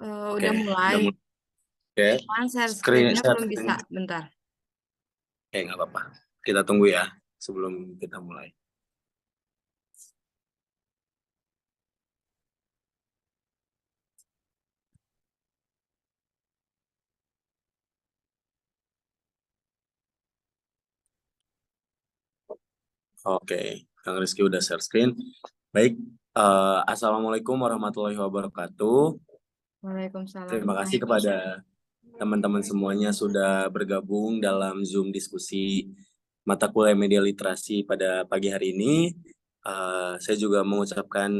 Udah Oke, mulai. udah mulai. Oke, Cuman share screen screen-nya share belum screen. bisa. Bentar. Oke, nggak apa-apa. Kita tunggu ya sebelum kita mulai. Oke, Kang Rizky udah share screen. Baik, Assalamualaikum warahmatullahi wabarakatuh. Waalaikumsalam. Terima kasih kepada teman-teman semuanya sudah bergabung dalam Zoom diskusi mata kuliah media literasi pada pagi hari ini. Saya juga mengucapkan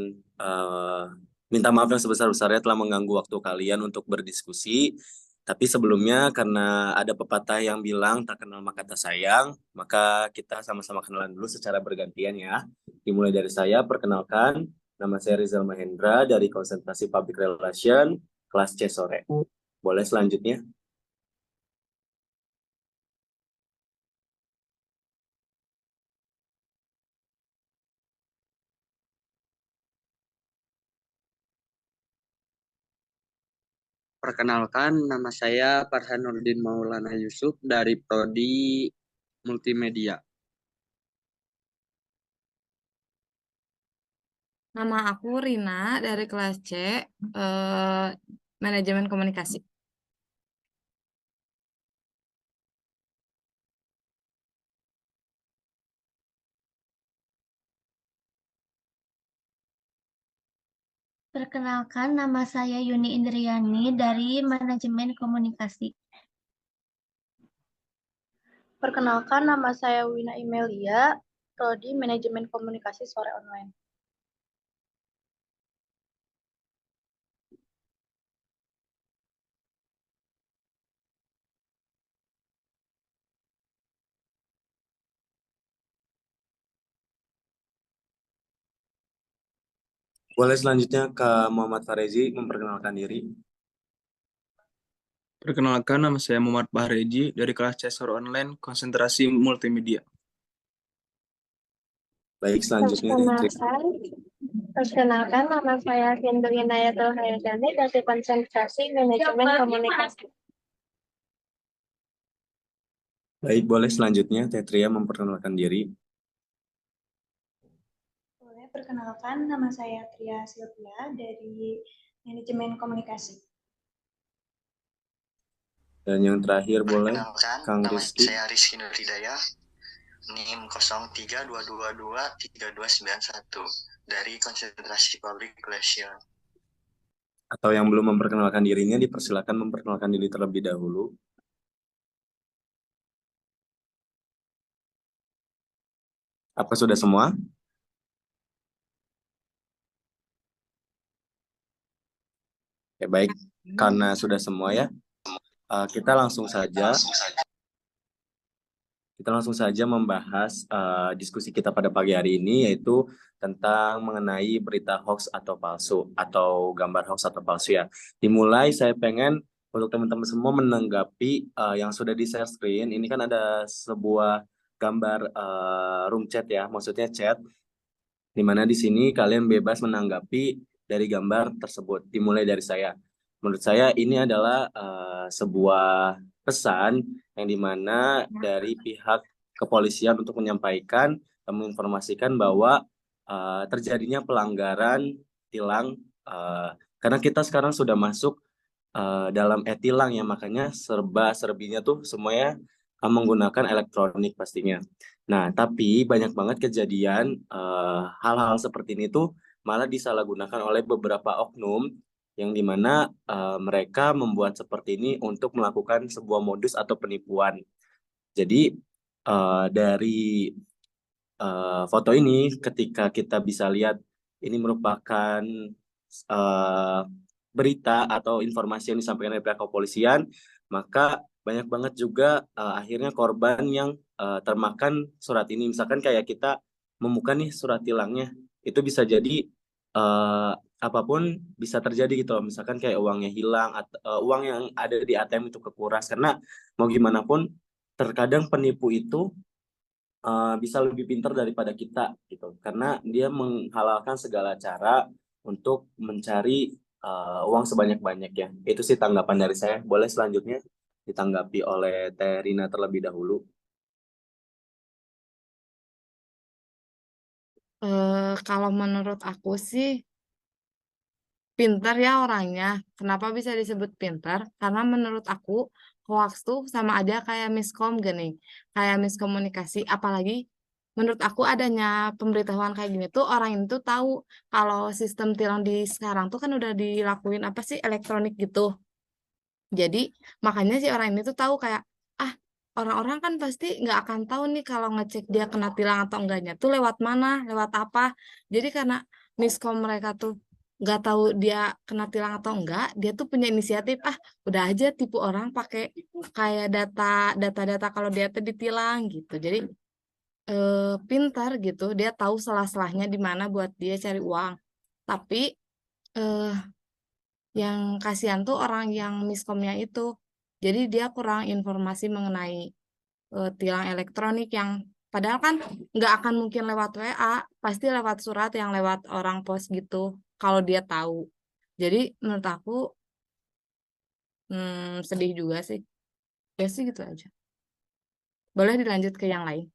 minta maaf yang sebesar-besarnya telah mengganggu waktu kalian untuk berdiskusi. Tapi sebelumnya karena ada pepatah yang bilang tak kenal maka tak sayang, maka kita sama-sama kenalan dulu secara bergantian ya. Dimulai dari saya, perkenalkan, nama saya Rizal Mahendra dari Konsentrasi Public Relation, kelas C sore. Boleh selanjutnya? Perkenalkan, nama saya Farhanuddin Maulana Yusuf dari Prodi Multimedia. Nama aku Rina dari kelas C, Manajemen Komunikasi. Perkenalkan, nama saya Yuni Indriani dari Manajemen Komunikasi. Perkenalkan, nama saya Wina Imelia, Prodi Manajemen Komunikasi Sore Online. Boleh selanjutnya ke Muhammad Farezi memperkenalkan diri. Perkenalkan, nama saya Muhammad Bahreji dari kelas Cesar Online Konsentrasi Multimedia. Baik, selanjutnya Perkenalkan, nama saya Hindu Inayatul Hayadani dari Konsentrasi Manajemen Komunikasi. Baik, boleh selanjutnya Tetria memperkenalkan diri. Boleh, perkenalkan, nama saya Tria Silvia dari Manajemen Komunikasi. Dan yang terakhir boleh Kang Nama Rizky. saya Rizky Nuridaya, NIM 0322232291 dari Konsentrasi Public Relation. Atau yang belum memperkenalkan dirinya, dipersilakan memperkenalkan diri terlebih dahulu. Apa sudah semua? Ya, baik, karena sudah semua ya, kita langsung saja membahas diskusi kita pada pagi hari ini, yaitu tentang mengenai berita hoax atau palsu, atau gambar hoax atau palsu ya. Dimulai saya pengen untuk teman-teman semua menanggapi yang sudah di share screen. Ini kan ada sebuah gambar room chat ya, maksudnya chat, di mana di sini kalian bebas menanggapi dari gambar tersebut. Dimulai dari saya. Menurut saya ini adalah sebuah pesan yang dimana dari pihak kepolisian untuk menyampaikan dan menginformasikan bahwa terjadinya pelanggaran tilang karena kita sekarang sudah masuk dalam e-tilang ya, makanya serba-serbinya tuh semuanya menggunakan elektronik pastinya. Nah, tapi banyak banget kejadian hal-hal seperti ini tuh malah disalahgunakan oleh beberapa oknum yang dimana mereka membuat seperti ini untuk melakukan sebuah modus atau penipuan. Jadi dari foto ini ketika kita bisa lihat ini merupakan uh, berita atau informasi yang disampaikan oleh pihak kepolisian, maka banyak banget juga akhirnya korban yang termakan surat ini. Misalkan kayak kita membuka nih surat tilangnya, itu bisa jadi uh, apapun bisa terjadi gitu loh. Misalkan kayak uangnya hilang atau uang yang ada di ATM itu kekuras, karena mau gimana pun terkadang penipu itu bisa lebih pintar daripada kita gitu, karena dia menghalalkan segala cara untuk mencari uang sebanyak-banyaknya. Itu sih tanggapan dari saya. Boleh selanjutnya ditanggapi oleh Teh Rina terlebih dahulu. Kalau menurut aku sih pintar ya orangnya. Kenapa bisa disebut pintar? Karena menurut aku hoax tuh sama aja kayak miskom gini, kayak miskomunikasi. Apalagi menurut aku adanya pemberitahuan kayak gini tuh orang itu tahu kalau sistem tilang di sekarang tuh kan udah dilakuin apa sih elektronik gitu. Jadi makanya si orang ini tuh tahu kayak ah orang-orang kan pasti nggak akan tahu nih kalau ngecek dia kena tilang atau enggaknya tuh lewat mana, lewat apa. Jadi karena miskom mereka tuh nggak tahu dia kena tilang atau enggak, dia tuh punya inisiatif udah aja tipu orang pakai kayak data-data kalau dia tuh ditilang gitu. Jadi pintar gitu, dia tahu salah-salahnya di mana buat dia cari uang. Tapi eh, yang kasihan tuh orang yang miskomnya itu. Jadi dia kurang informasi mengenai tilang elektronik yang padahal kan nggak akan mungkin lewat WA, pasti lewat surat yang lewat orang pos gitu. Kalau dia tahu. Jadi menurut aku sedih juga sih. Ya sih gitu aja. Boleh dilanjut ke yang lain.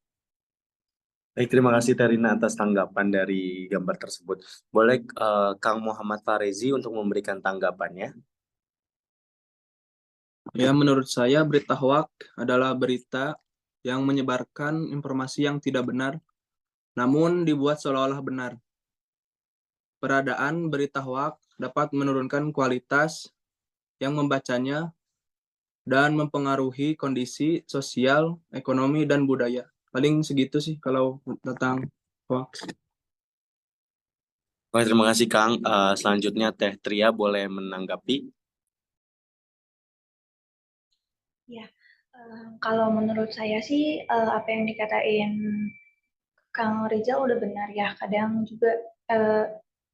Baik, terima kasih Teh Rina atas tanggapan dari gambar tersebut. Boleh Kang Muhammad Farezi untuk memberikan tanggapannya. Ya, menurut saya berita hoax adalah berita yang menyebarkan informasi yang tidak benar, namun dibuat seolah-olah benar. Peradaan berita hoax dapat menurunkan kualitas yang membacanya dan mempengaruhi kondisi sosial, ekonomi, dan budaya. Paling segitu sih kalau tentang hoax. Oke, terima kasih Kang. Selanjutnya Teh Tria boleh menanggapi. Ya, kalau menurut saya sih apa yang dikatain Kang Rizal udah benar ya. Kadang juga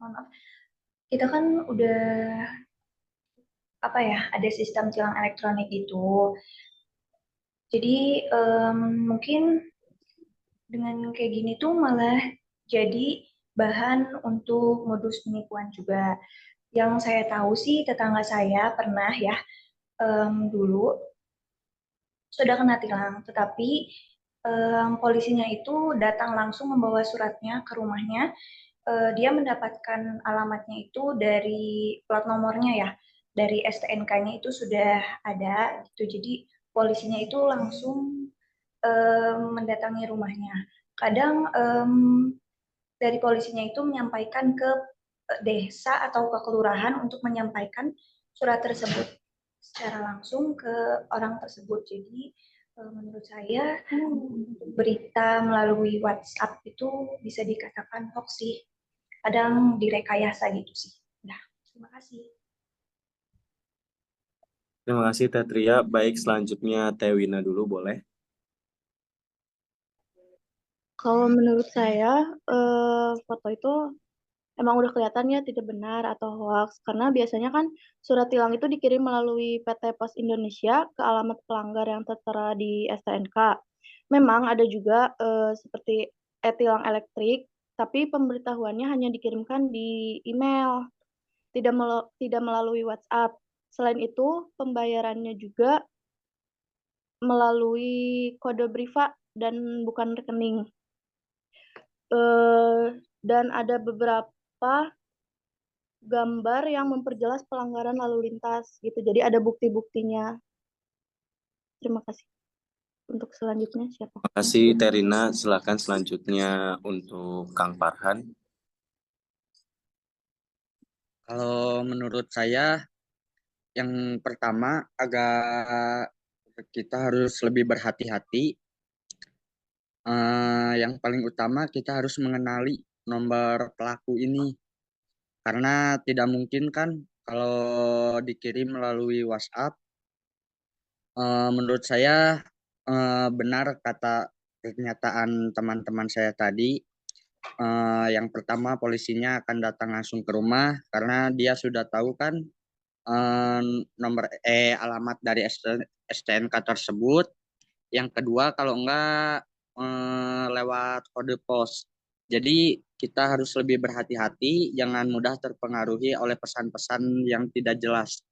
mohon maaf, kita kan udah apa ya, ada sistem tilang elektronik itu. Jadi mungkin dengan kayak gini tuh malah jadi bahan untuk modus penipuan juga. Yang saya tahu sih tetangga saya pernah ya dulu sudah kena tilang, tetapi polisinya itu datang langsung membawa suratnya ke rumahnya. Dia mendapatkan alamatnya itu dari plat nomornya ya, dari STNK-nya itu sudah ada gitu. Jadi polisinya itu langsung mendatangi rumahnya. Kadang dari polisinya itu menyampaikan ke desa atau ke kelurahan untuk menyampaikan surat tersebut secara langsung ke orang tersebut. Jadi menurut saya berita melalui WhatsApp itu bisa dikatakan hoax sih. Kadang direkayasa gitu sih. Nah, terima kasih. Terima kasih Teh Tria. Baik, selanjutnya Teh Wina dulu boleh. Kalau menurut saya, foto itu emang udah kelihatan ya tidak benar atau hoax. Karena biasanya kan surat tilang itu dikirim melalui PT Pos Indonesia ke alamat pelanggar yang tertera di STNK. Memang ada juga seperti e-tilang elektrik, tapi pemberitahuannya hanya dikirimkan di email, tidak melalui WhatsApp. Selain itu, pembayarannya juga melalui kode BRIVA dan bukan rekening. Dan ada beberapa gambar yang memperjelas pelanggaran lalu lintas gitu. Jadi ada bukti-buktinya. Terima kasih. Untuk selanjutnya siapa? Terima kasih Teh Rina. Silakan selanjutnya untuk Kang Farhan. Kalau menurut saya, yang pertama agak kita harus lebih berhati-hati. Yang paling utama kita harus mengenali nomor pelaku ini, karena tidak mungkin kan kalau dikirim melalui WhatsApp. Menurut saya benar kata pernyataan teman-teman saya tadi. Yang pertama polisinya akan datang langsung ke rumah karena dia sudah tahu kan nomor alamat dari STNK tersebut. Yang kedua kalau enggak lewat kode pos. Jadi kita harus lebih berhati-hati, jangan mudah terpengaruhi oleh pesan-pesan yang tidak jelas.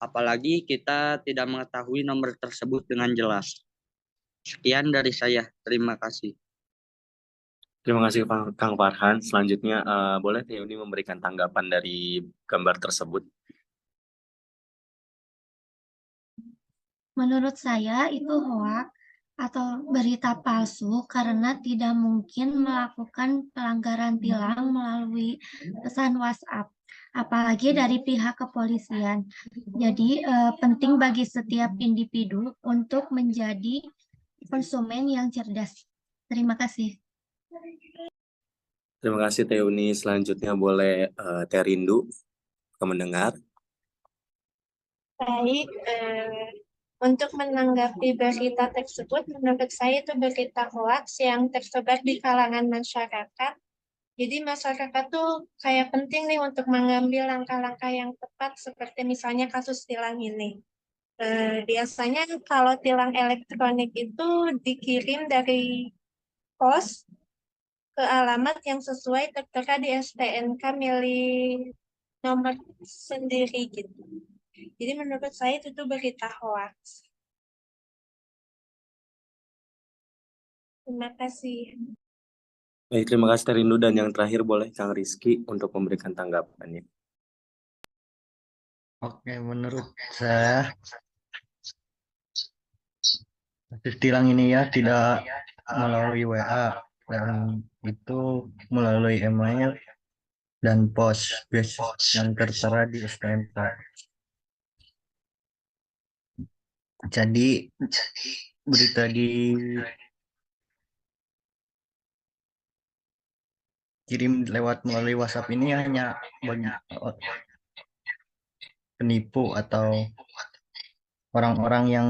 Apalagi kita tidak mengetahui nomor tersebut dengan jelas. Sekian dari saya. Terima kasih. Terima kasih Kang Farhan. Selanjutnya boleh Teoni memberikan tanggapan dari gambar tersebut. Menurut saya itu hoak atau berita palsu karena tidak mungkin melakukan pelanggaran tilang melalui pesan WhatsApp, apalagi dari pihak kepolisian. Jadi penting bagi setiap individu untuk menjadi konsumen yang cerdas. Terima kasih. Terima kasih Teoni. Selanjutnya boleh Terindu mendengar. Baik, untuk menanggapi berita tersebut, menurut saya itu berita hoax yang tersebar di kalangan masyarakat. Jadi masyarakat tuh kayak penting nih untuk mengambil langkah-langkah yang tepat seperti misalnya kasus tilang ini. Biasanya kalau tilang elektronik itu dikirim dari pos ke alamat yang sesuai tertera di STNK milik nomor sendiri gitu. Jadi menurut saya itu tuh berita hoax. Terima kasih. Baik, terima kasih Terindu. Dan yang terakhir boleh Kang Rizky untuk memberikan tanggapannya. Oke, menurut saya kasus tilang ini ya tidak melalui WA dan itu melalui email dan pos yang tertera di STNK. Jadi berita dikirim melalui WhatsApp ini hanya bagi penipu atau orang-orang yang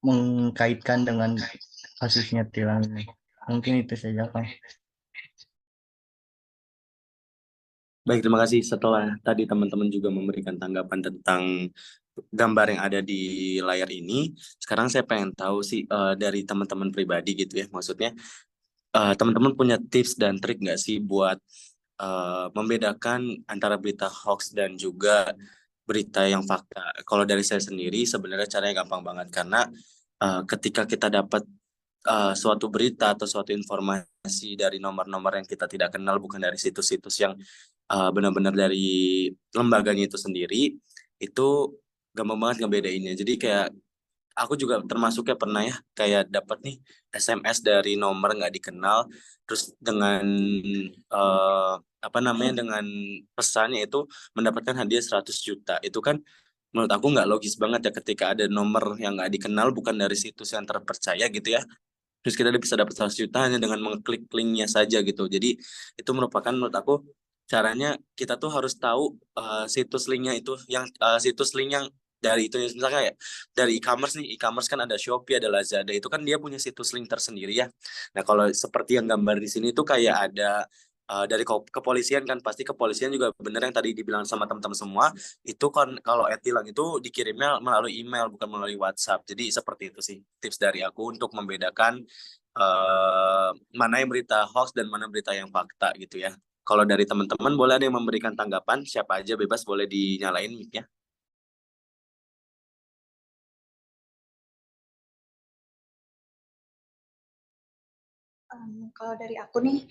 mengkaitkan dengan kasusnya tilang ini. Mungkin itu saja, Kang. Baik, terima kasih. Setelah tadi teman-teman juga memberikan tanggapan tentang gambar yang ada di layar ini, sekarang saya pengen tahu sih dari teman-teman pribadi gitu ya, maksudnya teman-teman punya tips dan trik nggak sih buat membedakan antara berita hoax dan juga berita yang fakta. Kalau dari saya sendiri sebenarnya caranya gampang banget karena ketika kita dapat suatu berita atau suatu informasi dari nomor-nomor yang kita tidak kenal, bukan dari situs-situs yang benar-benar dari lembaganya itu sendiri, itu gampang banget ngebedainnya. Jadi kayak aku juga termasuk ya pernah ya kayak dapat nih SMS dari nomor nggak dikenal, terus dengan apa namanya dengan pesannya itu mendapatkan hadiah 100 juta. Itu kan menurut aku nggak logis banget ya ketika ada nomor yang nggak dikenal bukan dari situs yang terpercaya gitu ya. Terus kita bisa dapat 100 juta hanya dengan mengklik linknya saja gitu. Jadi itu merupakan menurut aku caranya kita tuh harus tahu situs linknya itu yang situs link yang dari itu misalnya kayak dari e-commerce nih, e-commerce kan ada Shopee, ada Lazada, itu kan dia punya situs link tersendiri ya. Nah kalau seperti yang gambar di sini tuh kayak ada dari kepolisian kan, pasti kepolisian juga bener yang tadi dibilang sama teman-teman semua, itu kan kalau e-tilang itu dikirimnya melalui email bukan melalui WhatsApp. Jadi seperti itu sih tips dari aku untuk membedakan mana yang berita hoax dan mana berita yang fakta gitu ya. Kalau dari teman-teman boleh ada yang memberikan tanggapan, siapa aja bebas boleh dinyalain mic-nya. Kalau dari aku nih,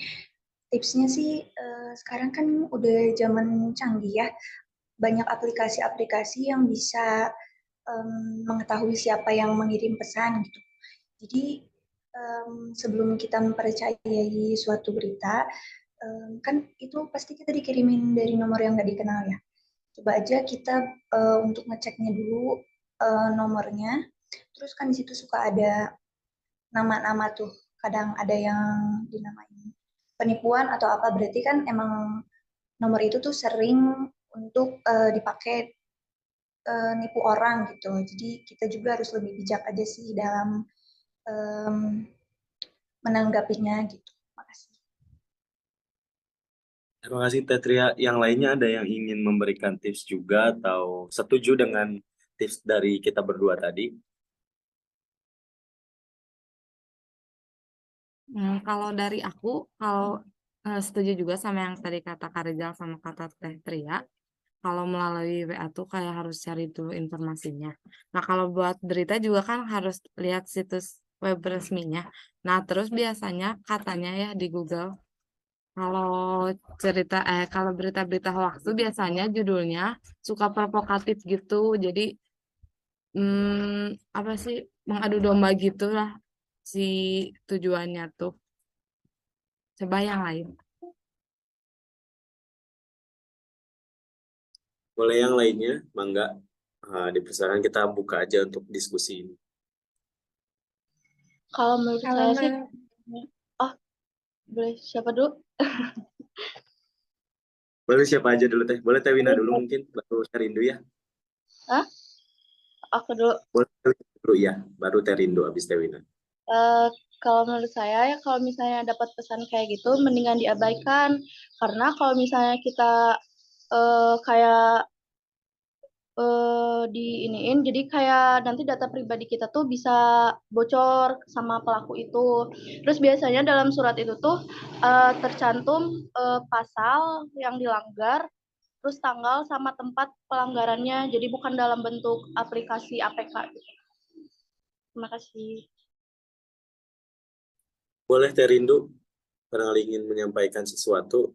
tipsnya sih sekarang kan udah zaman canggih ya, banyak aplikasi-aplikasi yang bisa mengetahui siapa yang mengirim pesan gitu. Jadi sebelum kita mempercayai suatu berita, kan itu pasti kita dikirimin dari nomor yang nggak dikenal ya. Coba aja kita untuk ngeceknya dulu nomornya, terus kan di situ suka ada nama-nama tuh, kadang ada yang dinamain penipuan atau apa, berarti kan emang nomor itu tuh sering untuk dipakai nipu orang gitu. Jadi kita juga harus lebih bijak aja sih dalam menanggapinya gitu. Makasih. Terima kasih Tetria. Yang lainnya ada yang ingin memberikan tips juga atau setuju dengan tips dari kita berdua tadi? Kalau dari aku, kalau setuju juga sama yang tadi kata Kak Rizal sama kata Teh Tria. Kalau melalui WA tuh kayak harus cari dulu informasinya. Nah, kalau buat berita juga kan harus lihat situs web resminya. Nah, terus biasanya katanya ya di Google, kalau kalau berita-berita hoax tuh biasanya judulnya suka provokatif gitu. Jadi, apa sih, mengadu domba gitu lah si tujuannya tuh. Coba yang lain. Boleh yang lainnya, Mangga. Dipersilakan kita buka aja untuk diskusi ini. Kalau menurut Kalau saya sih, men- oh boleh siapa dulu? Boleh siapa aja dulu Teh? Boleh Teh Wina dulu mungkin, baru Terindo ya. Hah? Aku dulu. Boleh Teh Wina dulu ya, baru Terindo habis Teh Wina. Eh, kalau menurut saya ya kalau misalnya dapat pesan kayak gitu mendingan diabaikan karena kalau misalnya kita kayak di iniin jadi kayak nanti data pribadi kita tuh bisa bocor sama pelaku itu. Terus biasanya dalam surat itu tuh tercantum pasal yang dilanggar, terus tanggal sama tempat pelanggarannya. Jadi bukan dalam bentuk aplikasi APK gitu. Terima kasih. Boleh Terindo, barangkali ingin menyampaikan sesuatu.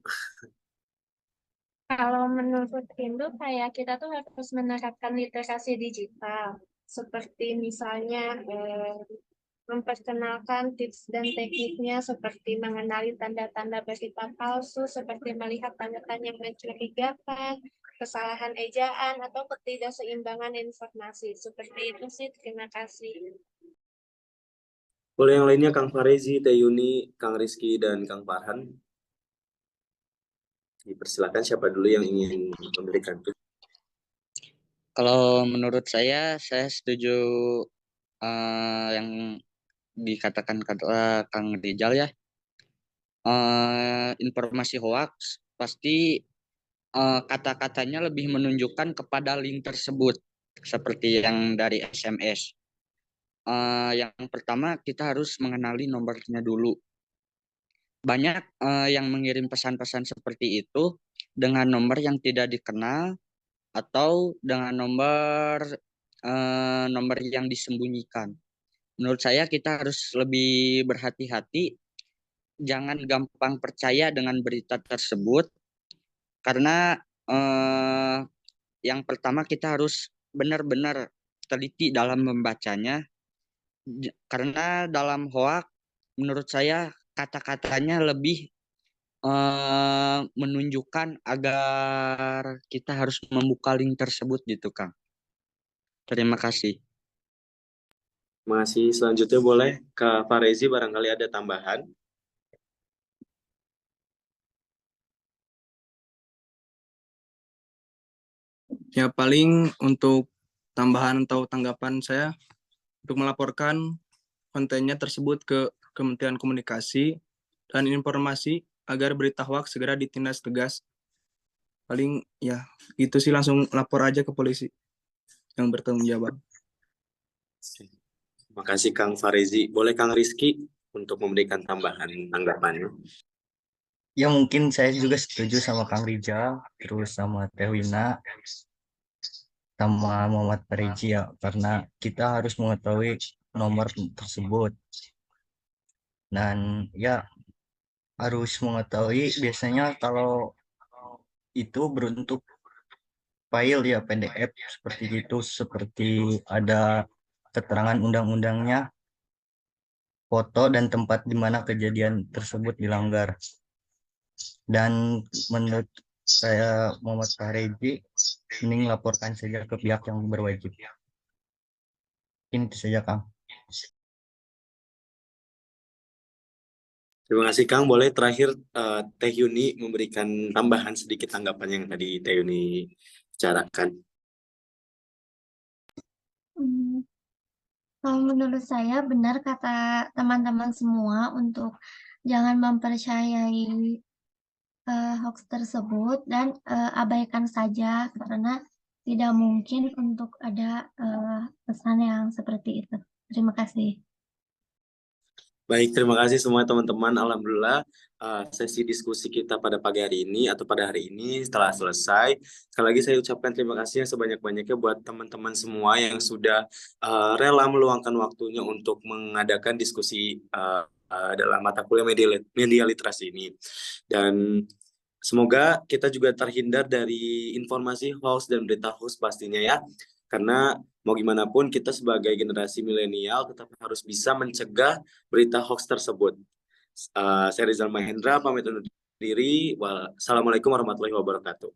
Kalau menurut Indo, kayak kita tuh harus menerapkan literasi digital. Seperti misalnya memperkenalkan tips dan tekniknya seperti mengenali tanda-tanda berita palsu, seperti melihat tanda-tanda yang mencurigakan, kesalahan ejaan, atau ketidakseimbangan informasi. Seperti itu sih, terima kasih. Boleh yang lainnya, Kang Farezi, Teh Yuni, Kang Rizky, dan Kang Farhan. Dipersilakan siapa dulu yang ingin memberikan itu. Kalau menurut saya setuju yang dikatakan Kang Rizal ya. Informasi hoax pasti kata-katanya lebih menunjukkan kepada link tersebut seperti yang dari SMS. Yang pertama kita harus mengenali nomornya dulu. Banyak yang mengirim pesan-pesan seperti itu dengan nomor yang tidak dikenal atau dengan nomor yang disembunyikan. Menurut saya kita harus lebih berhati-hati, jangan gampang percaya dengan berita tersebut karena yang pertama kita harus benar-benar teliti dalam membacanya karena dalam hoax menurut saya kata-katanya lebih menunjukkan agar kita harus membuka link tersebut gitu Kang. Terima kasih. Masih selanjutnya boleh Kak Farezi, barangkali ada tambahan. Ya paling untuk tambahan atau tanggapan saya untuk melaporkan kontennya tersebut ke Kementerian Komunikasi dan Informasi agar berita hoax segera ditindak tegas. Paling ya itu sih, langsung lapor aja ke polisi yang bertanggung jawab. Terima kasih Kang Farezi. Boleh Kang Rizky untuk memberikan tambahan tanggapannya. Ya mungkin saya juga setuju sama Kang Rizal, terus sama Teh Wina, sama Muhammad Fariji ya, karena kita harus mengetahui nomor tersebut. Dan ya harus mengetahui biasanya kalau itu berbentuk file ya PDF seperti itu, seperti ada keterangan undang-undangnya, foto dan tempat di mana kejadian tersebut dilanggar. Dan menurut saya Muhammad Fariji mending laporkan saja ke pihak yang berwajib. Ini saja Kang. Terima kasih Kang. Boleh terakhir Teh Yuni memberikan tambahan sedikit tanggapan yang tadi Teh Yuni bicarakan. Kalau menurut saya benar kata teman-teman semua untuk jangan mempercayai hoax tersebut dan abaikan saja karena tidak mungkin untuk ada pesan yang seperti itu. Terima kasih. Baik, terima kasih semua teman-teman. Alhamdulillah, sesi diskusi kita pada pagi hari ini atau pada hari ini telah selesai. Sekali lagi saya ucapkan terima kasih yang sebanyak-banyaknya buat teman-teman semua yang sudah rela meluangkan waktunya untuk mengadakan diskusi dalam mata kuliah media literasi ini. Dan semoga kita juga terhindar dari informasi hoax dan berita hoax pastinya ya. Karena mau gimana pun kita sebagai generasi milenial tetap harus bisa mencegah berita hoax tersebut. Saya Rizal Mahendra, pamit undur diri. Wassalamualaikum warahmatullahi wabarakatuh.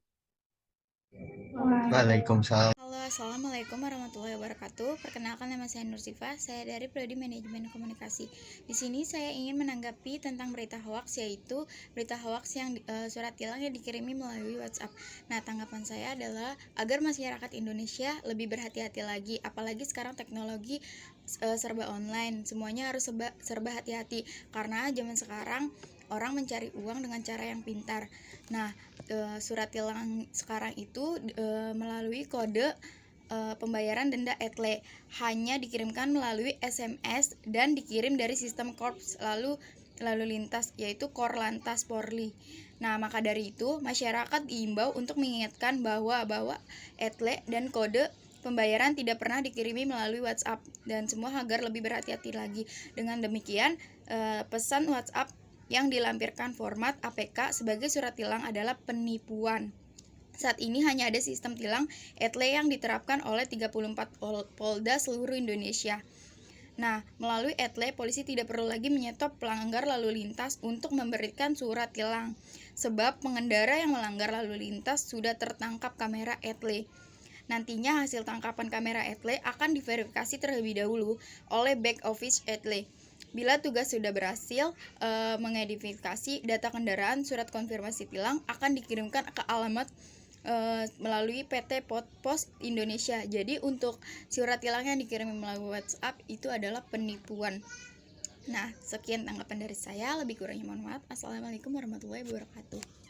Waalaikumsalam. Halo, assalamualaikum warahmatullahi wabarakatuh. Perkenalkan, nama saya Nur Sifa. Saya dari Prodi Manajemen Komunikasi. Di sini saya ingin menanggapi tentang berita hoax, yaitu berita hoax yang surat tilang yang dikirimi melalui WhatsApp. Nah, tanggapan saya adalah agar masyarakat Indonesia lebih berhati-hati lagi, apalagi sekarang teknologi serba online, semuanya harus serba hati-hati karena zaman sekarang orang mencari uang dengan cara yang pintar. Nah, surat tilang sekarang itu melalui kode pembayaran denda etle hanya dikirimkan melalui SMS dan dikirim dari sistem korps lalu lintas, yaitu Korlantas Polri. Nah, maka dari itu masyarakat diimbau untuk mengingatkan bahwa etle dan kode pembayaran tidak pernah dikirimi melalui WhatsApp dan semua agar lebih berhati-hati lagi. Dengan demikian, pesan WhatsApp yang dilampirkan format APK sebagai surat tilang adalah penipuan. Saat ini hanya ada sistem tilang etle yang diterapkan oleh 34 Polda seluruh Indonesia. Nah, melalui etle, polisi tidak perlu lagi menyetop pelanggar lalu lintas untuk memberikan surat tilang, sebab pengendara yang melanggar lalu lintas sudah tertangkap kamera etle. Nantinya hasil tangkapan kamera etle akan diverifikasi terlebih dahulu oleh back office etle. Bila tugas sudah berhasil mengidentifikasi data kendaraan, surat konfirmasi tilang akan dikirimkan ke alamat melalui PT Pos Indonesia. Jadi untuk surat tilang yang dikirim melalui WhatsApp itu adalah penipuan. Nah, sekian tanggapan dari saya. Lebih kurangnya mohon maaf. Assalamualaikum warahmatullahi wabarakatuh.